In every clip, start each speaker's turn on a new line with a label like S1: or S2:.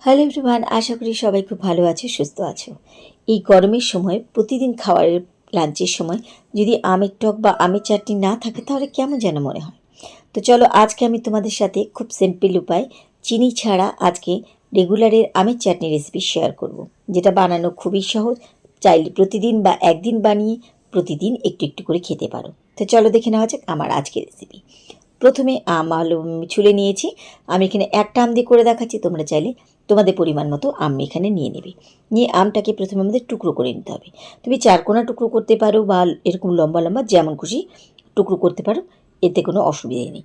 S1: Hello everyone, আশা করি সবাই খুব ভালো আছো, সুস্থ আছো। এই গরমের সময় প্রতিদিন খাবারের লাঞ্চের সময় যদি আমের টক বা আমের চাটনি না থাকে তাহলে কেমন যেন মনে হয়। তো চলো আজকে আমি তোমাদের সাথে খুব সিম্পল উপায় চিনি ছাড়া আজকে রেগুলারের আমের চাটনি রেসিপি শেয়ার করব, যেটা বানানো খুবই সহজ। চাইলে প্রতিদিন বা একদিন বানিয়ে প্রতিদিন একটু একটু করে খেতে পারো। তো চলো দেখে নেওয়া যাক আমার আজকের রেসিপি। প্রথমে আম আলু ছুলে নিয়েছি। আমি এখানে একটা আম দিয়ে করে দেখাচ্ছি, তোমরা চাইলে তোমাদের পরিমাণ মতো আম এখানে নিয়ে নেবে। নিয়ে আমটাকে প্রথমে আমাদের টুকরো করে নিতে হবে। তুমি চারকোনা টুকরো করতে পারো বা এরকম লম্বা লম্বা যেমন খুশি টুকরো করতে পারো, এতে কোনো অসুবিধা নেই।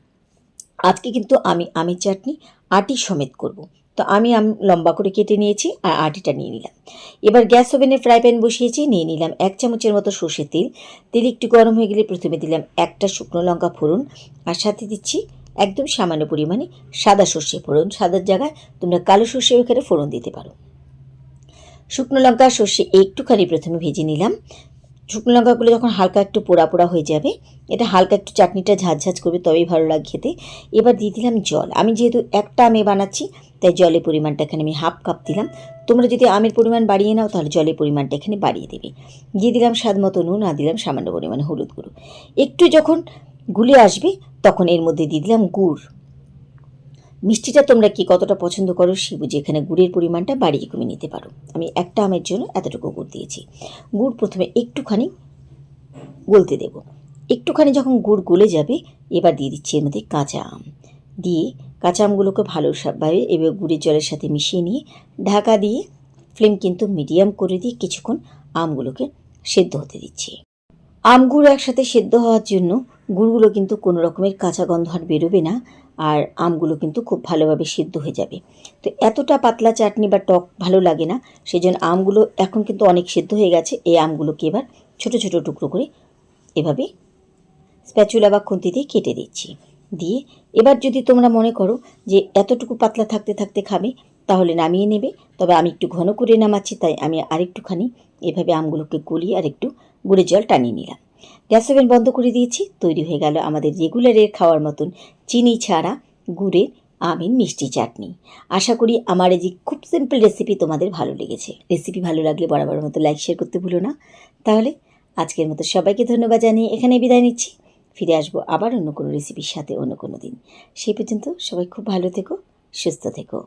S1: আজকে কিন্তু আমি আমের চাটনি আটি সমেত করব। তো আমি আম লম্বা করে কেটে নিয়েছি আর আটিটা নিয়ে নিলাম। এবার গ্যাস ওভেনে ফ্রাই প্যান বসিয়েছি, নিয়ে নিলাম 1 চামচের মতো সর্ষের তেল। তেল একটু গরম হয়ে গেলে প্রথমে দিলাম একটা শুকনো লঙ্কা ফোড়ন, আর সাথে দিচ্ছি একদম সামান্য পরিমাণে সাদা সর্ষে ফোড়ন। সাদার জায়গায় তোমরা কালো সর্ষে এখানে ফোড়ন দিতে পারো। শুকনো লঙ্কা সর্ষে একটুখানি প্রথমে ভেজে নিলাম। শুকনো লঙ্কাগুলো যখন হালকা একটু পোড়া পোড়া হয়ে যাবে, এটা হালকা একটু চাটনিটা ঝাঁঝ করবে, তবেই ভালো লাগে খেতে। এবার দিয়ে দিলাম জল। আমি যেহেতু একটা আমে বানাচ্ছি তাই জলের পরিমাণটা এখানে আমি হাফ কাপ দিলাম। তোমরা যদি আমের পরিমাণ বাড়িয়ে নাও তাহলে জলের পরিমাণটা এখানে বাড়িয়ে দেবে। দিয়ে দিলাম স্বাদ মতো নুন, আর দিলাম সামান্য পরিমাণে হলুদ গুঁড়ো। একটু যখন গুলে আসবে তখন এর মধ্যে দিয়ে দিলাম গুড়। মিষ্টিটা তোমরা কি কতটা পছন্দ করো সে বুঝে এখানে গুড়ের পরিমাণটা বাড়িয়ে কমিয়ে নিতে পারো। আমি একটা আমের জন্য এতটুকু গুড় দিয়েছি। গুড় প্রথমে একটুখানি গলতে দেব। একটুখানি যখন গুড় গলে যাবে এবার দিয়ে দিচ্ছি এর মধ্যে কাঁচা আম। দিয়ে কাঁচা আমগুলোকে ভালোভাবে এবার গুড়ের জলের সাথে মিশিয়ে নিয়ে ঢাকা দিয়ে ফ্লেম কিন্তু মিডিয়াম করে দিয়ে কিছুক্ষণ আমগুলোকে সেদ্ধ হতে দিচ্ছি। আমগুলো একসাথে সেদ্ধ হওয়ার জন্য গুড়গুলো কিন্তু কোনো রকমের কাঁচা গন্ধ আর বেরোবে না, আর আমগুলো কিন্তু খুব ভালোভাবে সেদ্ধ হয়ে যাবে। তো এতটা পাতলা চাটনি বা টক ভালো লাগে না, সেই জন্য আমগুলো এখন কিন্তু অনেক সেদ্ধ হয়ে গেছে। এই আমগুলোকে এবার ছোটো ছোটো টুকরো করে এভাবে স্প্যাচুলা বা খুন্তি দিয়ে কেটে দিচ্ছি। দিয়ে এবার যদি তোমরা মনে করো যে এতটুকু পাতলা থাকতে থাকতে খাবে তাহলে নামিয়ে নেবে। তবে আমি একটু ঘন করে নামাচ্ছি, তাই আমি আরেকটুখানি এভাবে আমগুলোকে গলিয়ে আর একটু গুড়ের জল টানিয়ে নিলাম। গ্যাস ওভেন বন্ধ করে দিয়েছি। তৈরি হয়ে গেল আমাদের রেগুলারের খাওয়ার মতন চিনি ছাড়া গুড়ের আমের মিষ্টি চাটনি। আশা করি আমার এই যে খুব সিম্পল রেসিপি তোমাদের ভালো লেগেছে। রেসিপি ভালো লাগলে বরাবর মতো লাইক শেয়ার করতে ভুলো না। তাহলে আজকের মতো সবাইকে ধন্যবাদ জানিয়ে এখানে বিদায় নিচ্ছি। ফিরে আসবো আবার অন্য কোনো রেসিপির সাথে অন্য কোনো দিন। সেই পর্যন্ত সবাই খুব ভালো থেকো, সুস্থ থেকো।